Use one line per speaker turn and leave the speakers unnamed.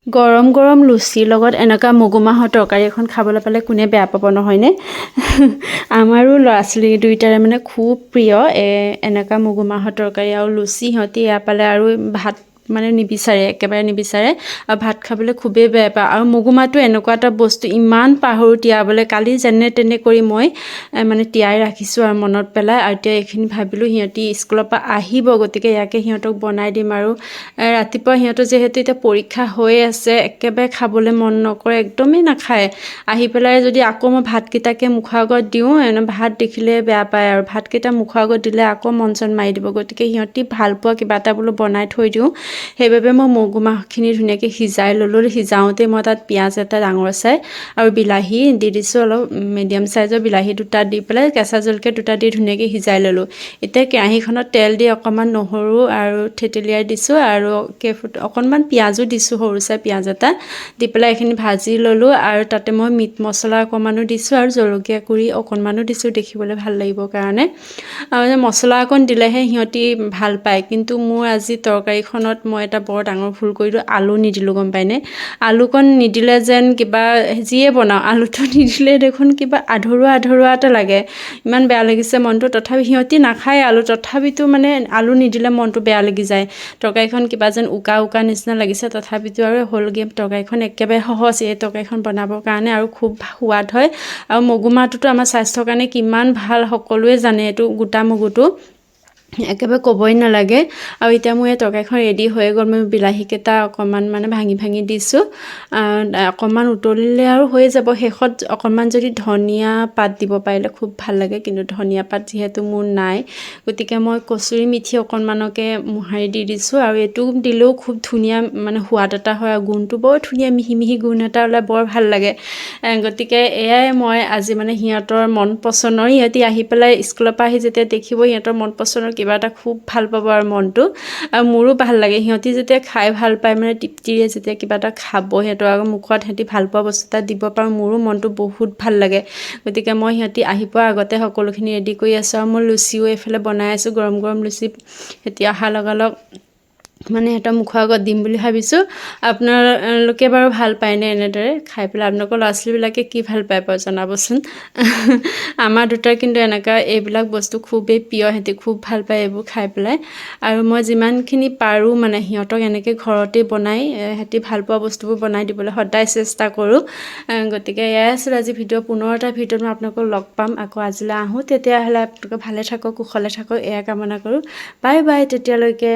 গৰম গৰম লুচিৰ লগত এনেকুৱা মগুমাহৰ তৰকাৰী এখন খাবলৈ পালে কোনে বেয়া পাব নহয়নে? আমাৰো ল'ৰা ছোৱালী দুয়োটাৰে মানে খুব প্ৰিয় এনেকুৱা মগুমাহৰ তৰকাৰী আৰু লুচি। সিহঁতি এয়া পালে আৰু ভাত মানে নিবিচাৰে, একেবাৰে নিবিচাৰে আৰু ভাত খাবলৈ খুবেই বেয়া পায়। আৰু মগুমাহটো এনেকুৱা এটা বস্তু, ইমান পাহৰোঁ তিয়াবলৈ। কালি যেনে তেনে কৰি মই মানে তিয়াই ৰাখিছোঁ আৰু মনত পেলাই। আৰু এতিয়া এইখিনি ভাবিলোঁ সিহঁতি স্কুলৰ পৰা আহিব, গতিকে ইয়াকে সিহঁতক বনাই দিম। আৰু ৰাতিপুৱা সিহঁতৰ যিহেতু এতিয়া পৰীক্ষা হৈ আছে, একেবাৰে খাবলৈ মন নকৰে, একদমেই নাখায়। আহি পেলাই যদি আকৌ মই ভাতকেইটাকে মুখৰ আগত দিওঁ, ভাত দেখিলে বেয়া পায় আৰু ভাতকেইটা মুখৰ আগত দিলে আকৌ মন চন মাৰি দিব। গতিকে সিহঁতি ভাল পোৱা কিবা এটা বোলো বনাই থৈ দিওঁ। সেইবাবে মই মগুমাহখিনি ধুনীয়াকৈ সিজাই ল'লোঁ। সিজাওঁতে মই তাত পিঁয়াজ এটা ডাঙৰ চাই আৰু বিলাহী দি দিছোঁ, অলপ মিডিয়াম চাইজৰ বিলাহী দুটা দি পেলাই কেঁচা জলকীয়া দুটা দি ধুনীয়াকৈ সিজাই ল'লোঁ। এতিয়া কেৰাহীখনত তেল দি অকণমান নহৰু আৰু থেতেলিয়াই দিছোঁ আৰু অকণমান পিঁয়াজো দিছোঁ, সৰু চাই পিঁয়াজ এটা দি পেলাই এইখিনি ভাজি ল'লোঁ। আৰু তাতে মই মিট মছলা অকণমানো দিছোঁ আৰু জলকীয়া গুড়ি অকণমানো দিছোঁ, দেখিবলৈ ভাল লাগিবৰ কাৰণে। আৰু মছলা অকণ দিলেহে সিহঁতি ভাল পায়। কিন্তু মোৰ আজি তৰকাৰীখনত মই এটা বৰ ডাঙৰ ভুল কৰিলোঁ, আলু নিদিলোঁ, গম পায়নে? আলুকণ নিদিলে যেন কিবা যিয়ে বনাওঁ, আলুটো নিদিলে দেখোন কিবা আধৰুৱা আধৰুৱা এটা লাগে। ইমান বেয়া লাগিছে মনটো। তথাপি সিহঁতি নাখায় আলু, তথাপিতো মানে আলু নিদিলে মনটো বেয়া লাগি যায়। তৰকাৰীখন কিবা যেন উকা উকা নিচিনা লাগিছে, তথাপিতো আৰু হ'লগৈ। তৰকাৰীখন একেবাৰে সহজ এই তৰকাৰীখন বনাবৰ কাৰণে, আৰু খুব সোৱাদ হয়। আৰু মগুমাহটোতো আমাৰ স্বাস্থ্যৰ কাৰণে কিমান ভাল সকলোৱে জানে, এইটো গোটা মগুটো একেবাৰে ক'বই নালাগে। আৰু এতিয়া মোৰ এই তৰকাৰীখন ৰেডি হৈ গ'ল। মই বিলাহীকেইটা অকণমান মানে ভাঙি ভাঙি দিছোঁ, অকণমান উতলিলে আৰু হৈ যাব। শেষত অকণমান যদি ধনিয়া পাত দিব পাৰিলে খুব ভাল লাগে, কিন্তু ধনিয়া পাত যিহেতু মোৰ নাই, গতিকে মই কচুৰি মেথি অকণমানকে মোহাৰি দি দিছোঁ। আৰু এইটো দিলেও খুব ধুনীয়া মানে সোৱাদ এটা হয়, আৰু গোন্ধটো বৰ ধুনীয়া, মিহি মিহি গোন্ধ এটা ওলাই, বৰ ভাল লাগে। গতিকে এয়াই মই আজি মানে সিহঁতৰ মন পচন্দৰ, সিহঁতি আহি পেলাই স্কুলৰ পৰা আহি যেতিয়া দেখিব, সিহঁতৰ মন পচন্দৰ কিবা এটা খুব ভাল পাব আৰু মনটো। আৰু মোৰো ভাল লাগে, সিহঁতি যেতিয়া খাই ভাল পায়, মানে তৃপ্তিৰে যেতিয়া কিবা এটা খাব, সিহঁতৰ আকৌ মুখত সিহঁতি ভাল পোৱা বস্তু এটা দিব পাৰোঁ, মোৰো মনটো বহুত ভাল লাগে। গতিকে মই সিহঁতি আহি পোৱাৰ আগতে সকলোখিনি ৰেডি কৰি আছোঁ। আৰু মই লুচিও এইফালে বনাই আছোঁ, গৰম গৰম লুচি। সিহঁতি অহাৰ লগালগ মানে সিহঁতৰ মুখৰ আগত দিম বুলি ভাবিছোঁ। আপোনালোকে বাৰু ভাল পায়নে এনেদৰে খাই পেলাই? আপোনালোকৰ ল'ৰা ছোৱালীবিলাকে কি ভাল পায় বাৰু জনাবচোন। আমাৰ দুটাৰ কিন্তু এনেকুৱা এইবিলাক বস্তু খুবেই প্ৰিয়, সিহঁতি খুব ভাল পায় এইবোৰ খাই পেলাই। আৰু মই যিমানখিনি পাৰোঁ মানে সিহঁতক এনেকৈ ঘৰতে বনাই সিহঁতি ভাল পোৱা বস্তুবোৰ বনাই দিবলৈ সদায় চেষ্টা কৰোঁ। গতিকে এয়াই আছিল আজি ভিডিঅ'। পুনৰ এটা ভিডিঅ'ত মই আপোনালোকক লগ পাম। আকৌ আজিলৈ আহোঁ, তেতিয়াহ'লে আপোনালোকে ভালে থাকক, কুশলে থাকক, এয়া কামনা কৰোঁ। বাই বাই তেতিয়ালৈকে।